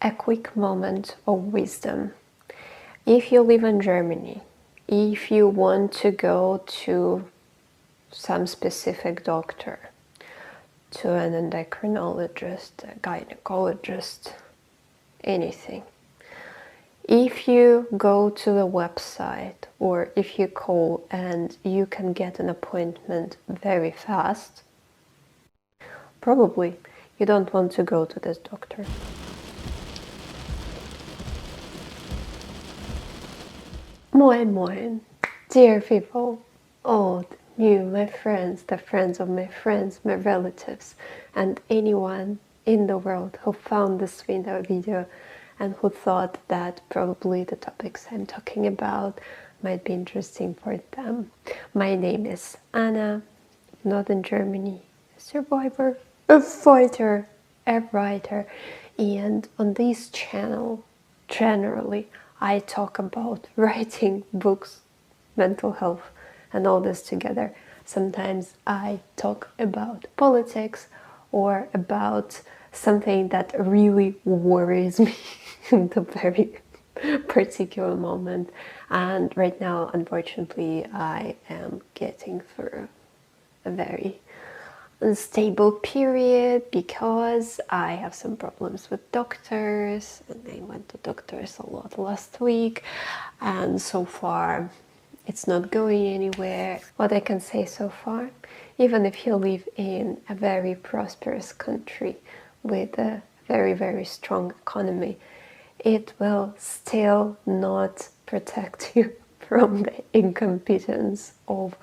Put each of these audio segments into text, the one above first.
A quick moment of wisdom. If you live in Germany, if you want to go to some specific doctor, to an endocrinologist, a gynecologist, anything, if you go to the website or if you call and you can get an appointment very fast, probably you don't want to go to this doctor. Moin moin, dear people, old, new, my friends, the friends of my friends, my relatives, and anyone in the world who found this video and who thought that probably the topics I'm talking about might be interesting for them. My name is Anna, not in Germany, a survivor, a fighter, a writer, and on this channel, generally, I talk about writing books, mental health, and all this together. Sometimes I talk about politics or about something that really worries me in the very particular moment. And right now, unfortunately, I am getting through a very unstable period because I have some problems with doctors, and I went to doctors a lot last week, and so far it's not going anywhere. What I can say so far, even if you live in a very prosperous country with a very, very strong economy, it will still not protect you from the incompetence of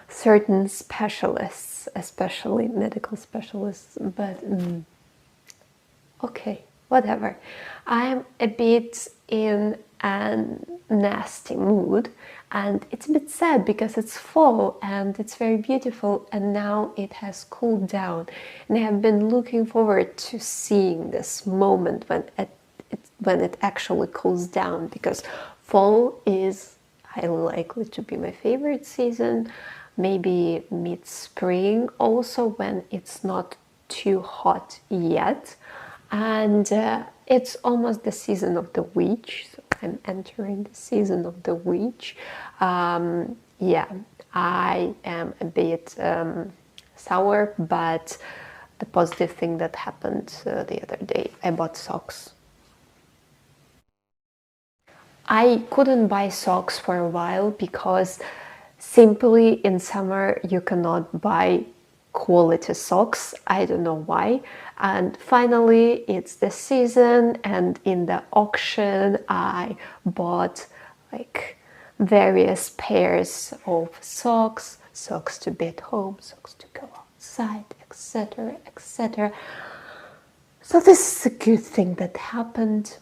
certain specialists, especially medical specialists. But okay, whatever. I'm a bit in a nasty mood, and it's a bit sad because it's fall and it's very beautiful, and now it has cooled down, and I have been looking forward to seeing this moment when it actually cools down, because fall is highly likely to be my favorite season. Maybe mid-spring also, when it's not too hot yet, and it's almost the season of the witch, so I'm entering the season of the witch. Yeah, I am a bit sour, but the positive thing that happened the other day, I bought socks. I couldn't buy socks for a while because simply in summer you cannot buy quality socks. I don't know why. And finally it's the season, and in the auction I bought like various pairs of socks, socks to be at home, socks to go outside, etc., etc. So this is a good thing that happened.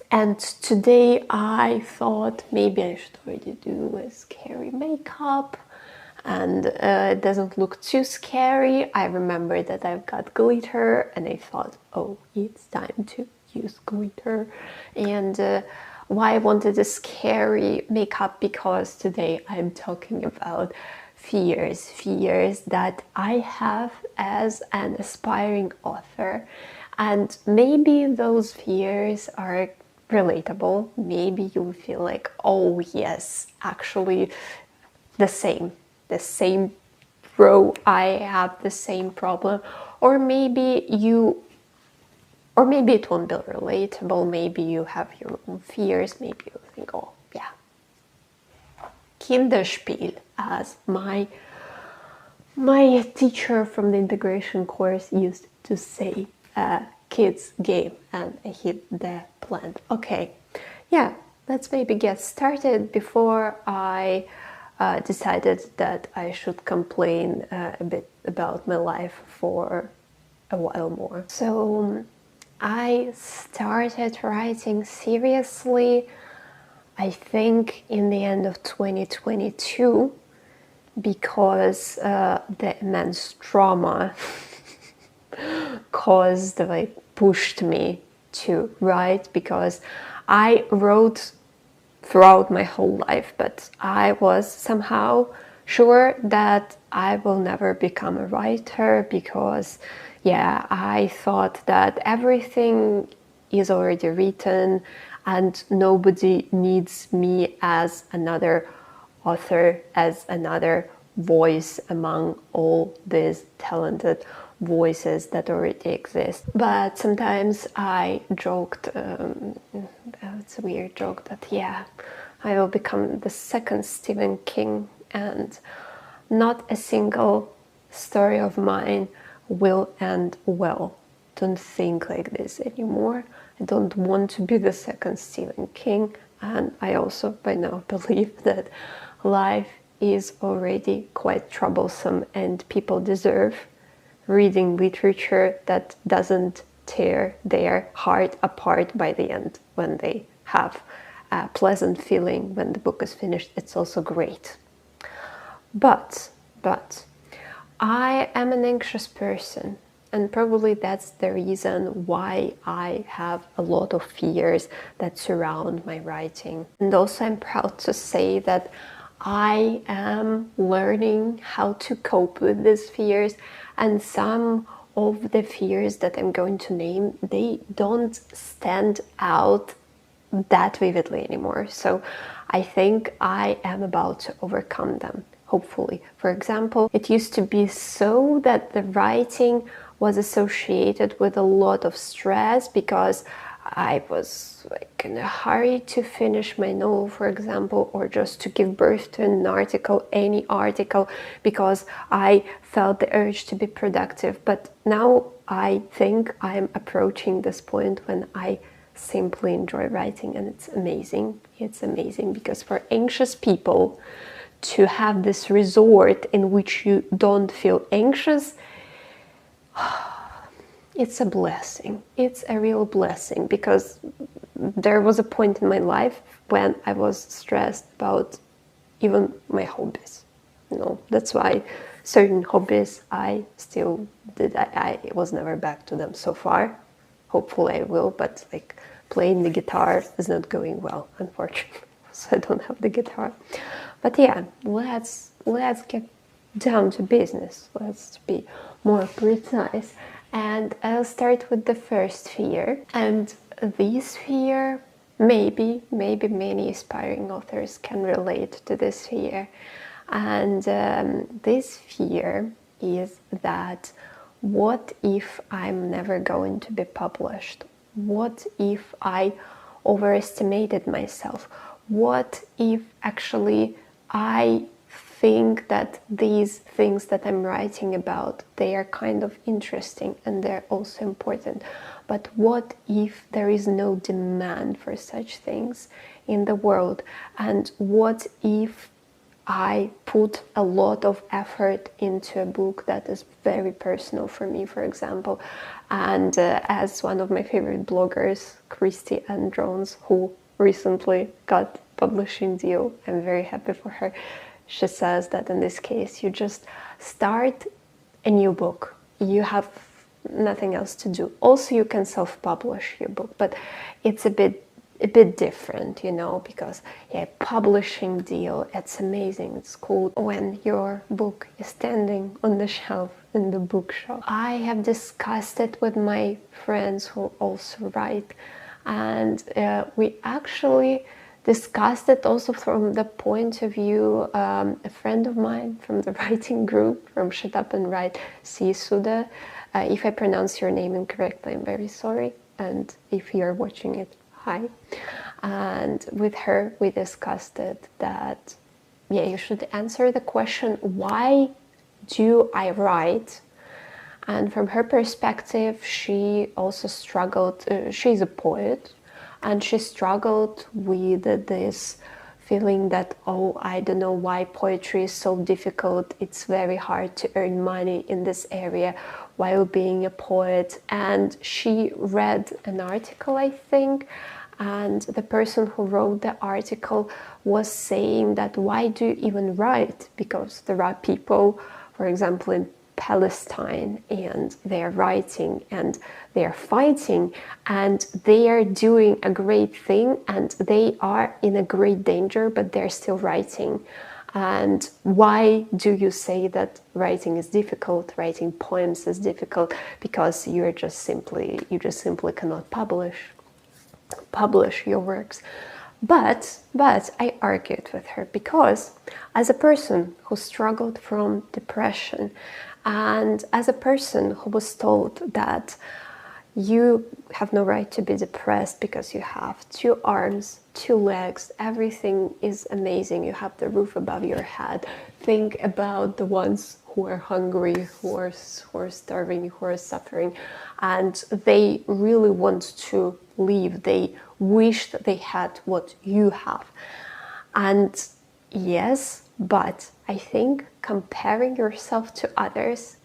And today I thought maybe I should already do a scary makeup, and it doesn't look too scary. I remember that I've got glitter, and I thought, oh, it's time to use glitter. And why I wanted a scary makeup, because today I'm talking about fears that I have as an aspiring author. And maybe those fears are relatable. Maybe you feel like, oh yes, actually the same bro, I have the same problem. Or maybe it won't be relatable. Maybe you have your own fears. Maybe you think, oh yeah, Kinderspiel, as my teacher from the integration course used to say, kids game, and I hit the plant. Okay, yeah, let's maybe get started before I decided that I should complain a bit about my life for a while more. So I started writing seriously, I think, in the end of 2022, because the immense trauma pushed me to write, because I wrote throughout my whole life, but I was somehow sure that I will never become a writer, because yeah, I thought that everything is already written, and nobody needs me as another author, as another voice among all these talented voices that already exist. But sometimes I joked, it's a weird joke, that yeah, I will become the second Stephen King, and not a single story of mine will end well. Don't think like this anymore. I don't want to be the second Stephen King, and I also by now believe that life is already quite troublesome and people deserve reading literature that doesn't tear their heart apart by the end. When they have a pleasant feeling when the book is finished, it's also great. But I am an anxious person, and probably that's the reason why I have a lot of fears that surround my writing. And also I'm proud to say that I am learning how to cope with these fears, and some of the fears that I'm going to name, they don't stand out that vividly anymore. So I think I am about to overcome them, hopefully. For example, it used to be so that the writing was associated with a lot of stress because I was like in a hurry to finish my novel, for example, or just to give birth to an article, any article, because I felt the urge to be productive. But now I think I'm approaching this point when I simply enjoy writing, and it's amazing. It's amazing because for anxious people to have this resort in which you don't feel anxious, it's a blessing. It's a real blessing, because there was a point in my life when I was stressed about even my hobbies. You know, that's why certain hobbies I still did. I was never back to them so far. Hopefully I will, but like playing the guitar is not going well, unfortunately. So I don't have the guitar. But yeah, let's get down to business. Let's be more precise. And I'll start with the first fear. And this fear, maybe many aspiring authors can relate to this fear. And this fear is that, what if I'm never going to be published? What if I overestimated myself? What if actually I think that these things that I'm writing about, they are kind of interesting and they're also important, but what if there is no demand for such things in the world? And what if I put a lot of effort into a book that is very personal for me, for example, and as one of my favorite bloggers, Christy Androns, who recently got publishing deal, I'm very happy for her. She says that in this case, you just start a new book. You have nothing else to do. Also, you can self-publish your book, but it's a bit different, you know, because yeah, publishing deal, it's amazing, it's cool when your book is standing on the shelf in the bookshop. I have discussed it with my friends who also write, and we actually discussed it also from the point of view, a friend of mine from the writing group, from Shut Up and Write, Suda. If I pronounce your name incorrectly, I'm very sorry, and if you're watching it, hi. And with her we discussed it, that yeah, you should answer the question, why do I write? And from her perspective, she also struggled, she's a poet, and she struggled with this feeling that, oh, I don't know why poetry is so difficult, it's very hard to earn money in this area while being a poet. And she read an article, I think, and the person who wrote the article was saying that, why do you even write? Because there are people, for example, in Palestine, and they're writing and they're fighting and they are doing a great thing and they are in a great danger, but they're still writing. And why do you say that writing is difficult, writing poems is difficult? Because you just simply cannot publish. publish your works. But I argued with her because as a person who struggled from depression, and as a person who was told that you have no right to be depressed because you have 2 arms, 2 legs, everything is amazing, you have the roof above your head. Think about the ones who are hungry, who are starving, who are suffering, and they really want to live. They wish that they had what you have. And yes, but I think comparing yourself to others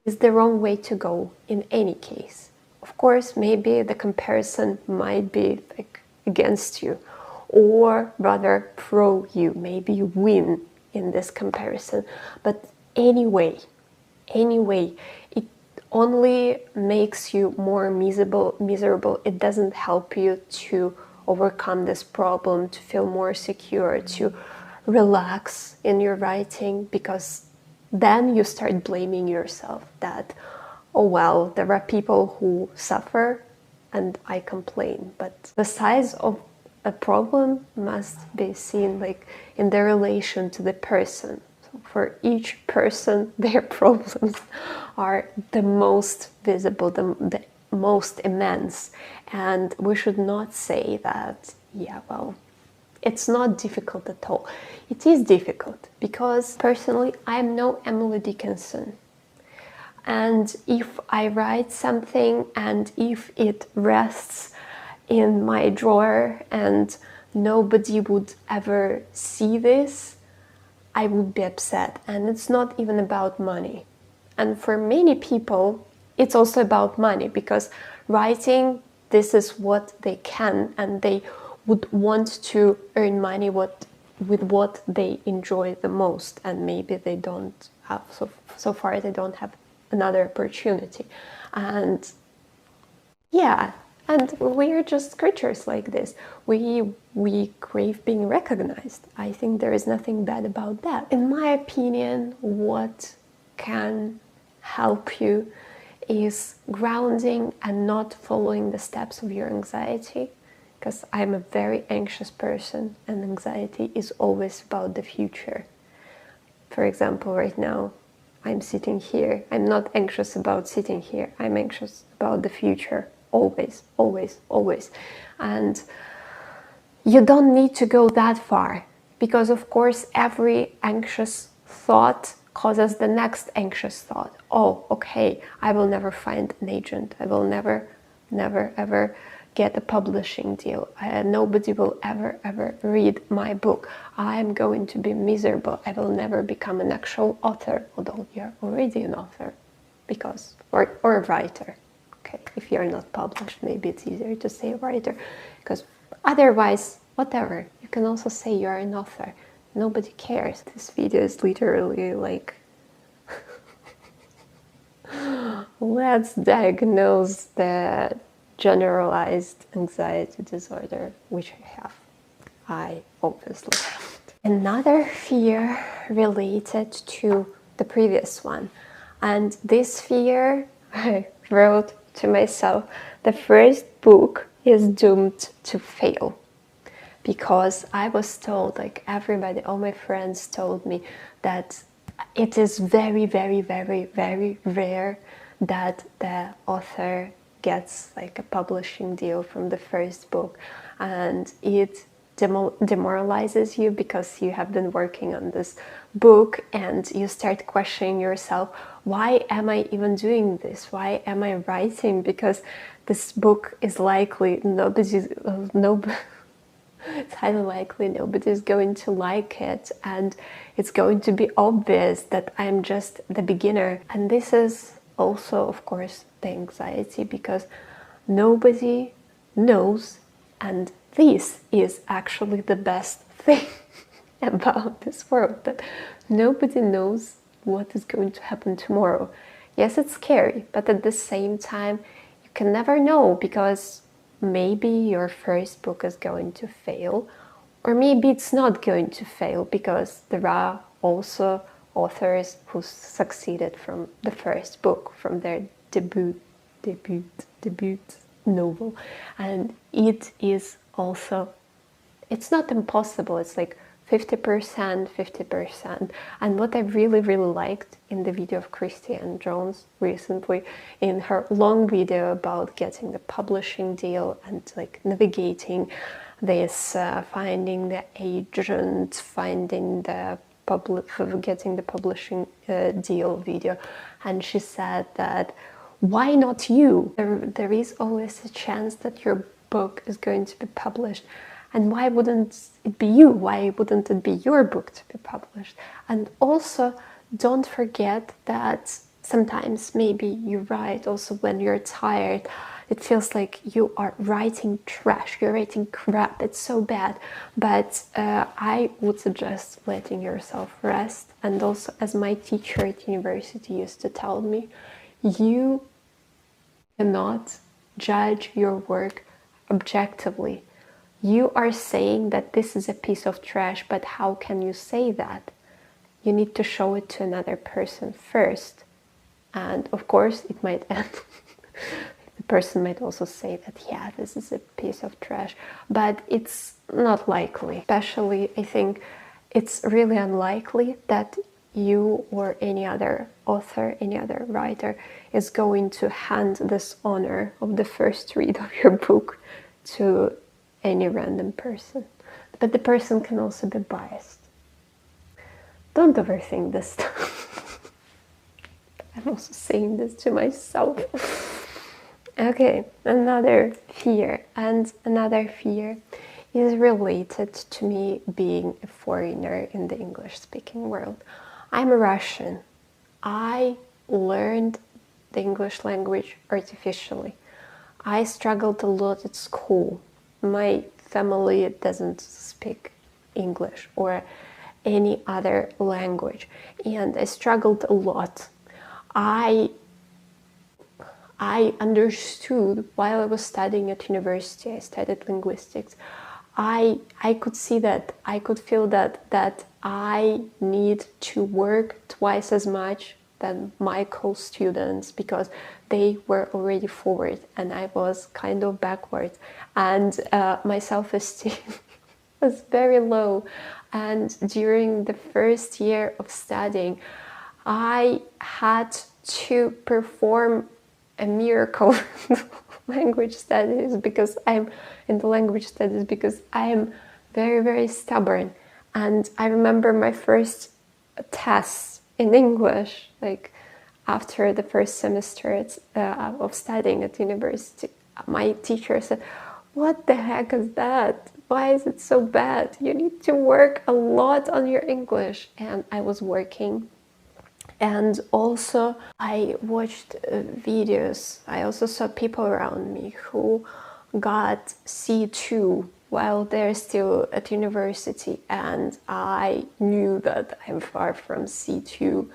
is the wrong way to go in any case. Of course, maybe the comparison might be like against you, or rather pro you. Maybe you win in this comparison. But anyway, it only makes you more miserable. It doesn't help you to overcome this problem, to feel more secure, to relax in your writing, because then you start blaming yourself that, oh well, there are people who suffer and I complain. But the size of a problem must be seen like in the relation to the person. So for each person, their problems are the most visible, the most immense. And we should not say that, yeah, well, it's not difficult at all. It is difficult because personally I'm no Emily Dickinson. And if I write something and if it rests in my drawer and nobody would ever see this, I would be upset. And it's not even about money. And for many people, it's also about money, because writing, this is what they can, and they would want to earn money with what they enjoy the most, and maybe they don't have, so far they don't have another opportunity. And yeah, and we're just creatures like this. We crave being recognized. I think there is nothing bad about that. In my opinion, what can help you is grounding and not following the steps of your anxiety. Because I'm a very anxious person, and anxiety is always about the future. For example, right now, I'm sitting here. I'm not anxious about sitting here. I'm anxious about the future. Always, always, always. And you don't need to go that far, because of course every anxious thought causes the next anxious thought. Oh, okay, I will never find an agent. I will never ever get a publishing deal. Nobody will ever read my book. I'm going to be miserable. I will never become an actual author, although you're already an author, because or a writer. Okay, if you're not published, maybe it's easier to say writer, because otherwise, whatever, you can also say you're an author. Nobody cares. This video is literally like, let's diagnose the generalized anxiety disorder, which I obviously have. Another fear related to the previous one, and this fear, I wrote to myself, the first book is doomed to fail, because I was told, like everybody, all my friends told me that it is very rare that the author gets like a publishing deal from the first book, and it demoralizes you because you have been working on this book and you start questioning yourself, why am I even doing this? Why am I writing? Because this book is likely it's highly likely nobody's going to like it, and it's going to be obvious that I'm just the beginner. And this is also, of course, the anxiety, because nobody knows, and this is actually the best thing about this world, that nobody knows what is going to happen tomorrow. Yes, it's scary, but at the same time, you can never know, because maybe your first book is going to fail, or maybe it's not going to fail, because there are also authors who succeeded from the first book, from their debut. novel, and it is also, it's not impossible, it's like 50%, 50%. And what I really, really liked in the video of Christiane Jones recently, in her long video about getting the publishing deal and like navigating this, finding the agent, finding the getting the publishing deal video, and she said that why not you? There is always a chance that your book is going to be published, and why wouldn't it be you? Why wouldn't it be your book to be published? And also, don't forget that sometimes maybe you write also when you're tired. It feels like you are writing trash, you're writing crap, it's so bad. But I would suggest letting yourself rest. And also, as my teacher at university used to tell me, you cannot judge your work objectively. You are saying that this is a piece of trash, but how can you say that? You need to show it to another person first. And of course, it might end. The person might also say that, yeah, this is a piece of trash, but it's not likely. Especially, I think it's really unlikely that you or any other author, any other writer is going to hand this honor of the first read of your book to any random person. But the person can also be biased. Don't overthink this stuff. I'm also saying this to myself. Okay, another fear. And another fear is related to me being a foreigner in the English-speaking world. I'm Russian. I learned the English language artificially. I struggled a lot at school. My family doesn't speak English or any other language, and I struggled a lot. I understood while I was studying at university, I studied linguistics, I could see that, I could feel that I need to work twice as much than my co-students because they were already forward and I was kind of backwards, and my self-esteem was very low. And during the first year of studying, I had to perform a miracle language studies because I'm in the language studies because I am very, very stubborn. And I remember my first tests in English, like after the first semester of studying at university, my teacher said, "What the heck is that? Why is it so bad? You need to work a lot on your English." And I was working. And also I watched videos. I also saw people around me who got C2 while they're still at university, and I knew that I'm far from C2.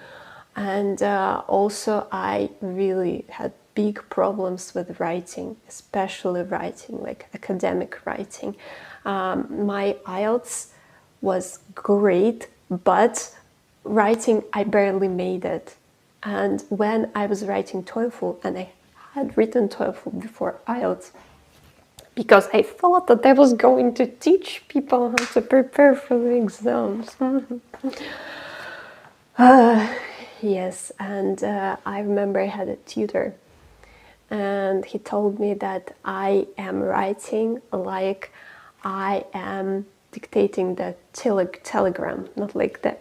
And also I really had big problems with writing, especially writing, like academic writing. My IELTS was great, but writing, I barely made it. And when I was writing TOEFL, and I had written TOEFL before IELTS, because I thought that I was going to teach people how to prepare for the exams. Yes, and I remember I had a tutor, and he told me that I am writing like I am dictating the telegram, not like the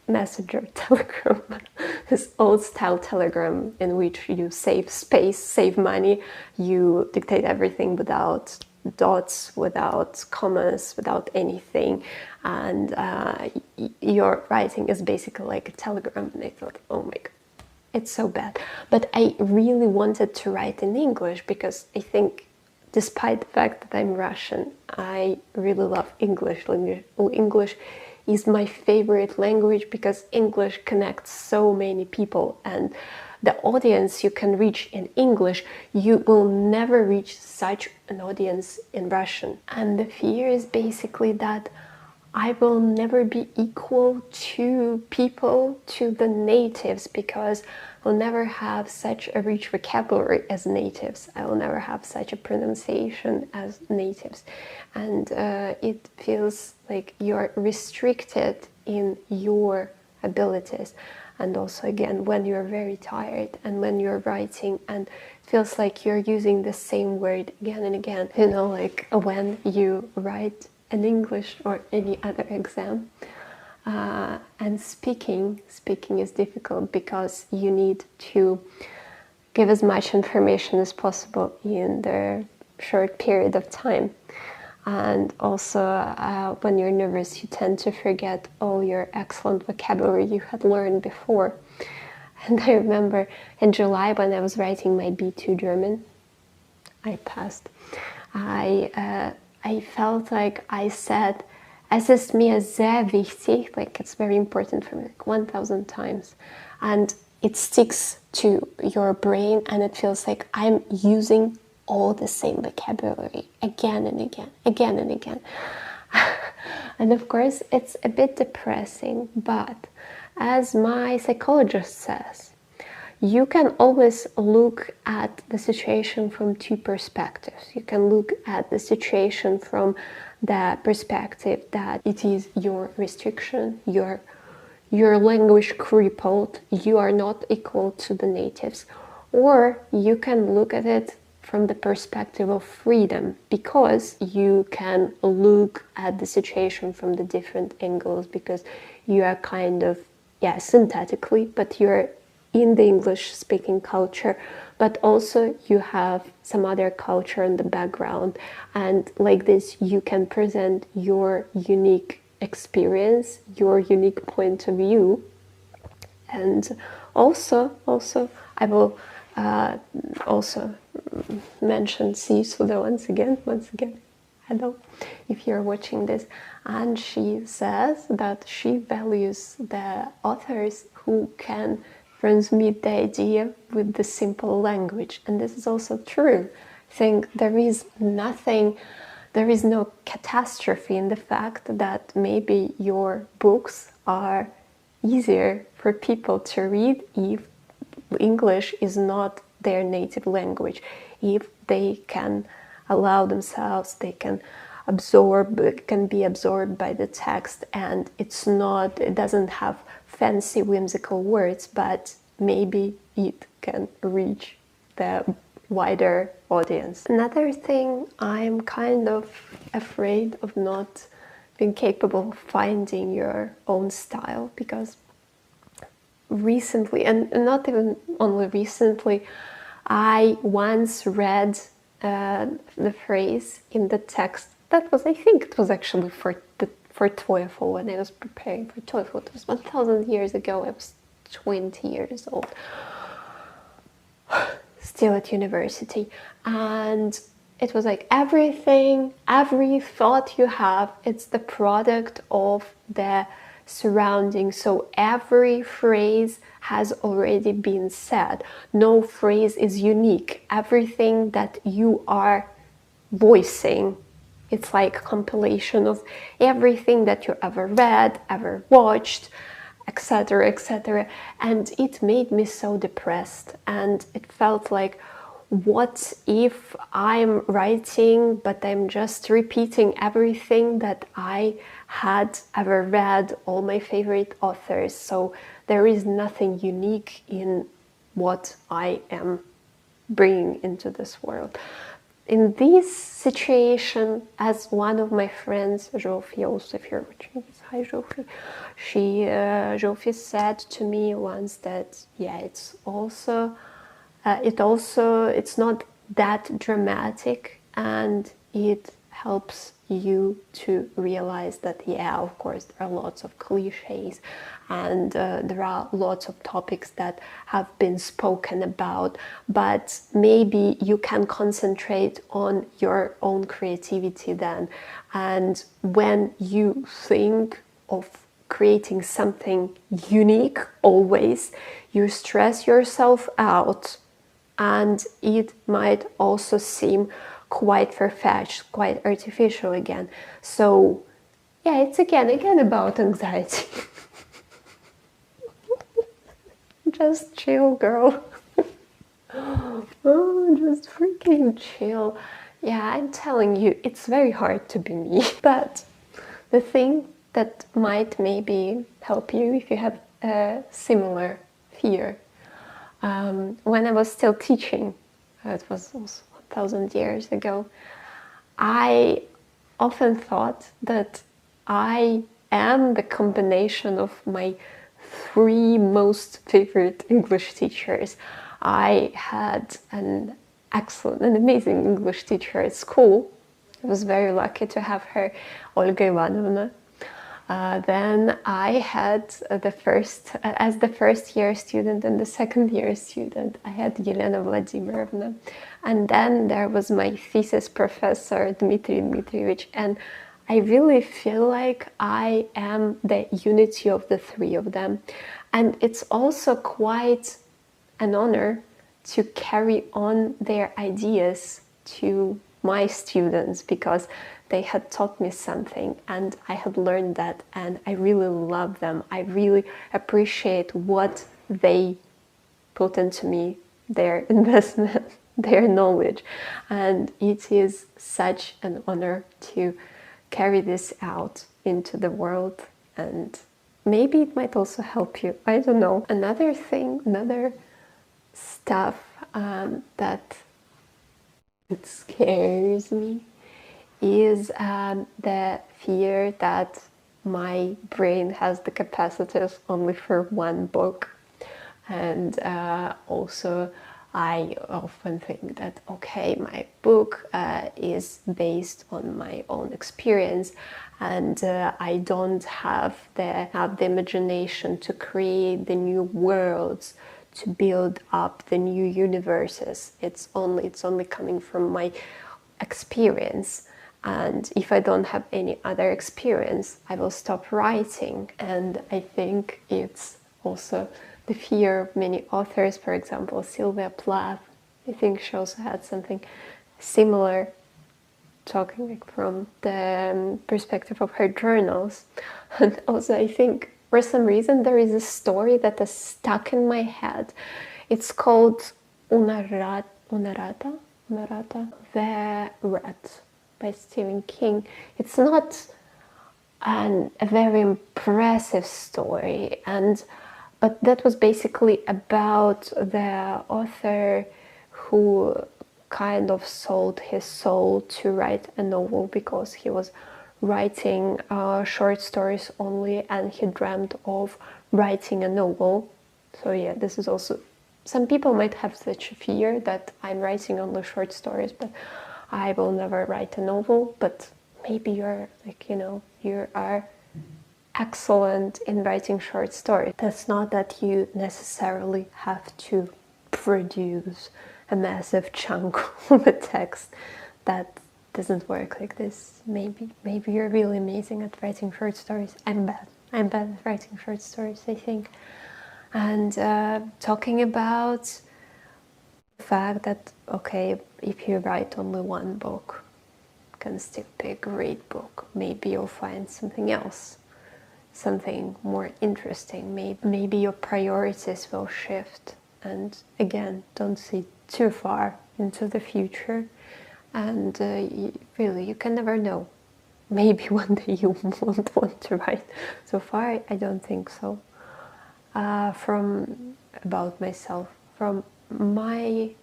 messenger telegram, this old style telegram in which you save space, save money, you dictate everything without dots, without commas, without anything, and your writing is basically like a telegram. And I thought, oh my god, it's so bad. But I really wanted to write in English because I think, despite the fact that I'm Russian, I really love English. English is my favorite language because English connects so many people, and the audience you can reach in English, you will never reach such an audience in Russian. And the fear is basically that I will never be equal to people, to the natives, because I'll never have such a rich vocabulary as natives. I will never have such a pronunciation as natives. And it feels like you're restricted in your abilities. And also, again, when you're very tired and when you're writing and it feels like you're using the same word again and again, you know, like when you write an English or any other exam, and speaking is difficult because you need to give as much information as possible in the short period of time. And also, when you're nervous, you tend to forget all your excellent vocabulary you had learned before. And I remember in July when I was writing my B2 German, I passed. I felt like I said, "Es ist mir sehr wichtig," like it's very important for me, like 1,000 times. And it sticks to your brain and it feels like I'm using all the same vocabulary again and again, again and again. And of course, it's a bit depressing, but as my psychologist says, you can always look at the situation from two perspectives. You can look at the situation from the perspective that it is your restriction, your language crippled, you are not equal to the natives. Or you can look at it from the perspective of freedom, because you can look at the situation from the different angles, because you are kind of, yeah, synthetically, but you're in the English-speaking culture, but also you have some other culture in the background, and like this you can present your unique experience, your unique point of view. And also I will also mention Sisuda once again. Hello, if you're watching this. And she says that she values the authors who can transmit the idea with the simple language. And this is also true. I think there is no catastrophe in the fact that maybe your books are easier for people to read if English is not their native language, if they can allow themselves, they can be absorbed by the text, and it doesn't have fancy whimsical words, but maybe it can reach the wider audience. Another thing, I'm kind of afraid of not being capable of finding your own style, because recently, and not even only recently, I once read the phrase in the text that was, I think it was actually for TOEFL, when I was preparing for TOEFL. It was 1,000 years ago. I was 20 years old, still at university, and it was like every thought you have, it's the product of the surrounding. So every phrase has already been said. No phrase is unique. Everything that you are voicing, it's like a compilation of everything that you ever read, ever watched, etc., etc. And it made me so depressed, and it felt like, what if I'm writing but I'm just repeating everything that I had ever read, all my favorite authors, so there is nothing unique in what I am bringing into this world. In this situation, as one of my friends, Jofi, also if you're watching this, hi Jofi, Jofi said to me once that, yeah, it's not that dramatic, and it helps you to realize that, yeah, of course, there are lots of cliches, and there are lots of topics that have been spoken about, but maybe you can concentrate on your own creativity then. And when you think of creating something unique, always, you stress yourself out, and it might also seem quite far-fetched, quite artificial again. So yeah, it's again about anxiety. just chill, girl. Oh, just freaking chill. Yeah, I'm telling you, it's very hard to be me. But the thing that might maybe help you if you have a similar fear. When I was still teaching, it was also 1,000 years ago, I often thought that I am the combination of my three most favorite English teachers. I had an excellent and amazing English teacher at school. I was very lucky to have her, Olga Ivanovna. Then I had as the first year student and the second year student, I had Yelena Vladimirovna. And then there was my thesis professor, Dmitry Dmitrievich. And I really feel like I am the unity of the three of them. And it's also quite an honor to carry on their ideas to my students, because they had taught me something and I had learned that, and I really love them. I really appreciate what they put into me, their investment, their knowledge. And it is such an honor to carry this out into the world, and maybe it might also help you. I don't know. Another thing, another stuff that it scares me is the fear that my brain has the capacities only for one book. And also I often think that, okay, my book is based on my own experience, and I don't have the imagination to create the new worlds, to build up the new universes. It's only coming from my experience. And if I don't have any other experience, I will stop writing. And I think it's also the fear of many authors. For example, Sylvia Plath, I think she also had something similar, talking like from the perspective of her journals. And also I think for some reason there is a story that is stuck in my head. It's called Unarata, the Rat, by Stephen King. It's not a very impressive story, but that was basically about the author who kind of sold his soul to write a novel, because he was writing short stories only, and he dreamt of writing a novel. So yeah, this is also, some people might have such a fear that I'm writing only short stories, but I will never write a novel. But maybe you're like, you are excellent in writing short stories. That's not that you necessarily have to produce a massive chunk of a text. That doesn't work like this. Maybe you're really amazing at writing short stories. I'm bad at writing short stories, I think. And talking about the fact that, okay, if you write only one book, it can still be a great book. Maybe you'll find something else, something more interesting. Maybe your priorities will shift. And again, don't see too far into the future. And really, you can never know. Maybe one day you won't want to write. So far, I don't think so. About myself, from my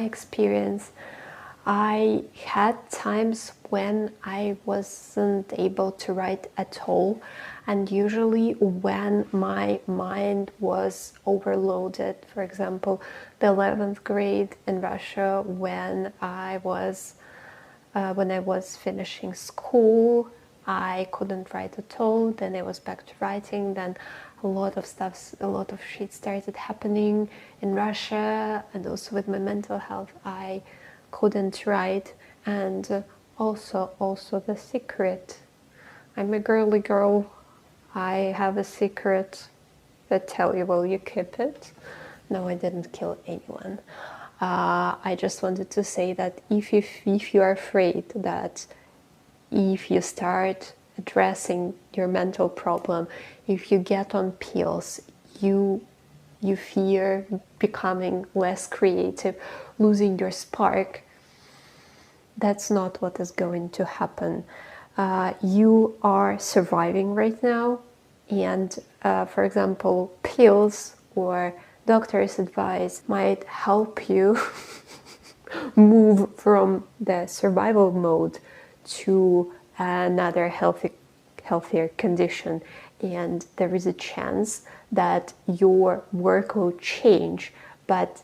experience, I had times when I wasn't able to write at all, and usually when my mind was overloaded. For example, the 11th grade in Russia, when I was finishing school, I couldn't write at all. Then I was back to writing. Then a lot of shit started happening in Russia, and also with my mental health, I couldn't write. And also the secret. I'm a girly girl. I have a secret that tell you, will you keep it? No, I didn't kill anyone. I just wanted to say that if you are afraid that if you start addressing your mental problem, if you get on pills, you fear becoming less creative, losing your spark. That's not what is going to happen. You are surviving right now, and for example, pills or doctor's advice might help you move from the survival mode to another healthier condition, and there is a chance that your work will change, but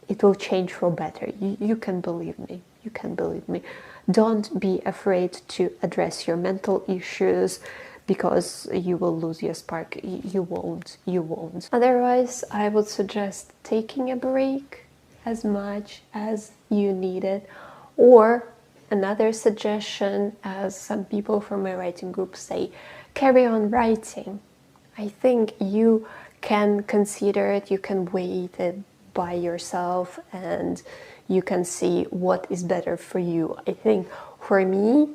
it will change for better. You can believe me. You can believe me. Don't be afraid to address your mental issues because you will lose your spark. You won't. You won't. Otherwise, I would suggest taking a break as much as you need it. Or another suggestion, as some people from my writing group say, carry on writing. I think you can consider it, you can weigh it by yourself, and you can see what is better for you. I think for me,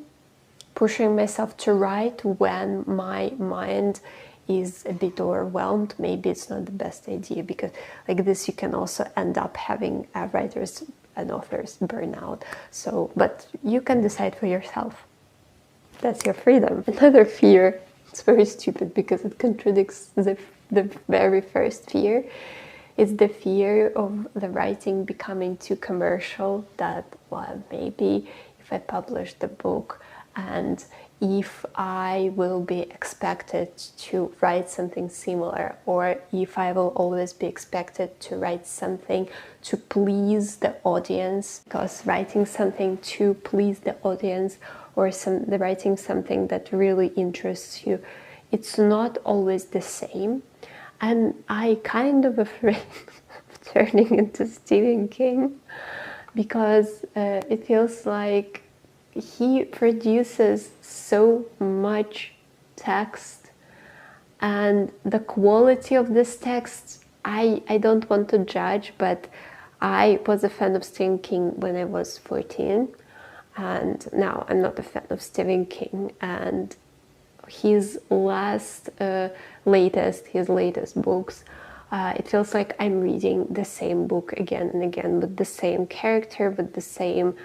pushing myself to write when my mind is a bit overwhelmed, maybe it's not the best idea, because like this you can also end up having a writer's and author's burnout. So, but you can decide for yourself. That's your freedom. Another fear, it's very stupid because it contradicts the very first fear. It's the fear of the writing becoming too commercial, that, well, maybe if I publish the book and if I will be expected to write something similar, or if I will always be expected to write something to please the audience, because writing something to please the audience or writing something that really interests you, it's not always the same. And I kind of afraid of turning into Stephen King, because it feels like he produces so much text, and the quality of this text, I don't want to judge, but I was a fan of Stephen King when I was 14, and now I'm not a fan of Stephen King. And his latest books, it feels like I'm reading the same book again and again, with the same character, with the same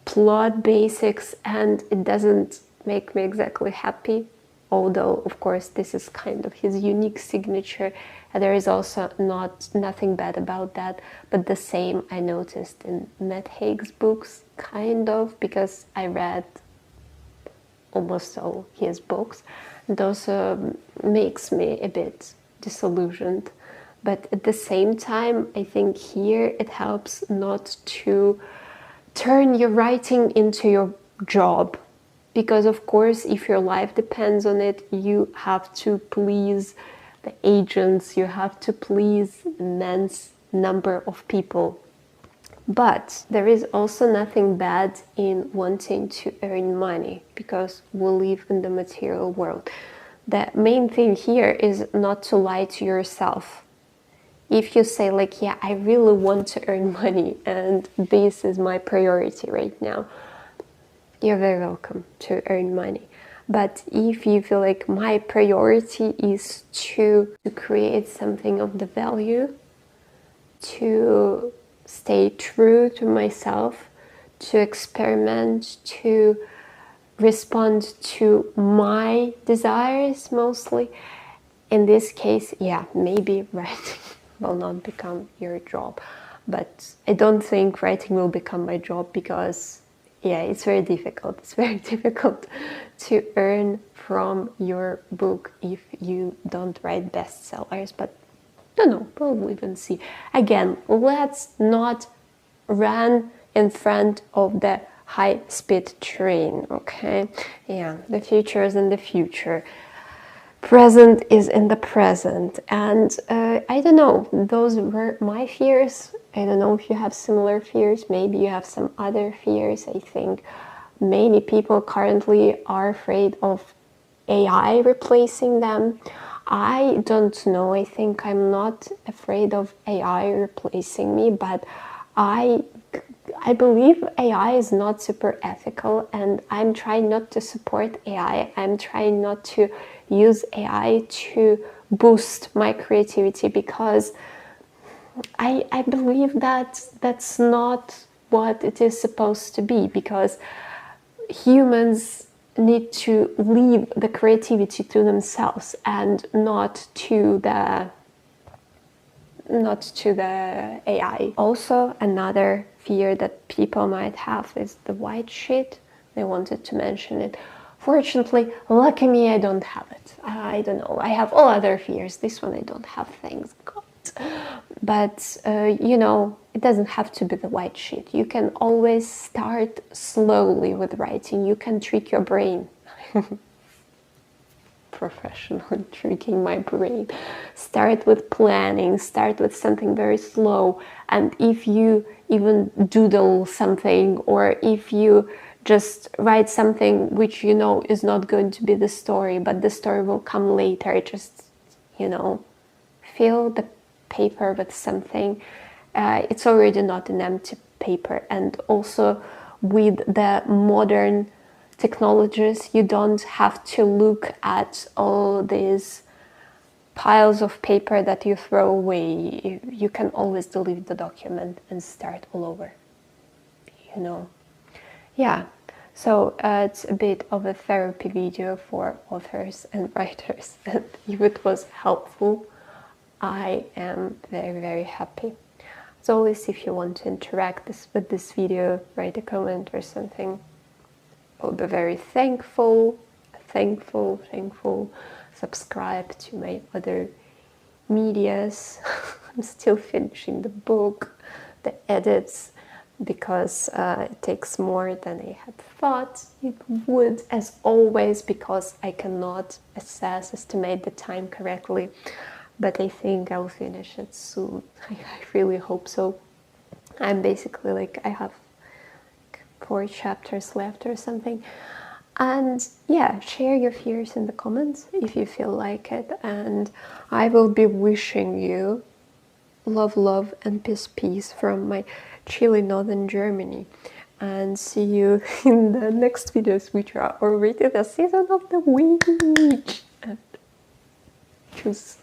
plot basics, and it doesn't make me exactly happy. Although, of course, this is kind of his unique signature, and there is also nothing bad about that. But the same I noticed in Matt Haig's books, kind of, because I read almost all his books, and also makes me a bit disillusioned. But at the same time, I think here it helps not to turn your writing into your job, because of course if your life depends on it, you have to please the agents, you have to please an immense number of people. But there is also nothing bad in wanting to earn money, because we live in the material world. The main thing here is not to lie to yourself. If you say like, yeah, I really want to earn money and this is my priority right now, you're very welcome to earn money. But if you feel like my priority is to create something of the value, to stay true to myself, to experiment, to respond to my desires mostly, in this case, yeah, maybe writing will not become your job. But I don't think writing will become my job, because yeah, it's very difficult. It's very difficult to earn from your book if you don't write bestsellers. But no, we'll even see. Again, let's not run in front of the high-speed train, okay? Yeah, the future is in the future. Present is in the present. And I don't know, those were my fears. I don't know if you have similar fears. Maybe you have some other fears. I think many people currently are afraid of AI replacing them. I don't know. I think I'm not afraid of AI replacing me, but I believe AI is not super ethical, and I'm trying not to support AI. I'm trying not to use AI to boost my creativity, because I believe that that's not what it is supposed to be, because humans need to leave the creativity to themselves and not to the AI. Also, another fear that people might have is the white sheet. They wanted to mention it. Fortunately, lucky me, I don't have it. I don't know. I have all other fears. This one I don't have, thanks God. But, you know, it doesn't have to be the white sheet. You can always start slowly with writing. You can trick your brain. Professionally tricking my brain. Start with planning, start with something very slow, and if you even doodle something, or if you just write something which you know is not going to be the story, but the story will come later, just, you know, fill the paper with something. It's already not an empty paper. And also with the modern technologies, you don't have to look at all these piles of paper that you throw away. You can always delete the document and start all over, you know. Yeah, so it's a bit of a therapy video for authors and writers, and if it was helpful, I am very, very happy. As always, if you want to interact with this video, write a comment or something. I'll be very thankful. Subscribe to my other medias. I'm still finishing the book, the edits, because it takes more than I had thought it would, as always, because I cannot estimate the time correctly. But I think I'll finish it soon. I really hope so. I'm basically like, I have 4 chapters left or something. And yeah, share your fears in the comments if you feel like it. And I will be wishing you love, and peace from my chilly northern Germany. And see you in the next videos, which are already the season of the witch. And tschüss.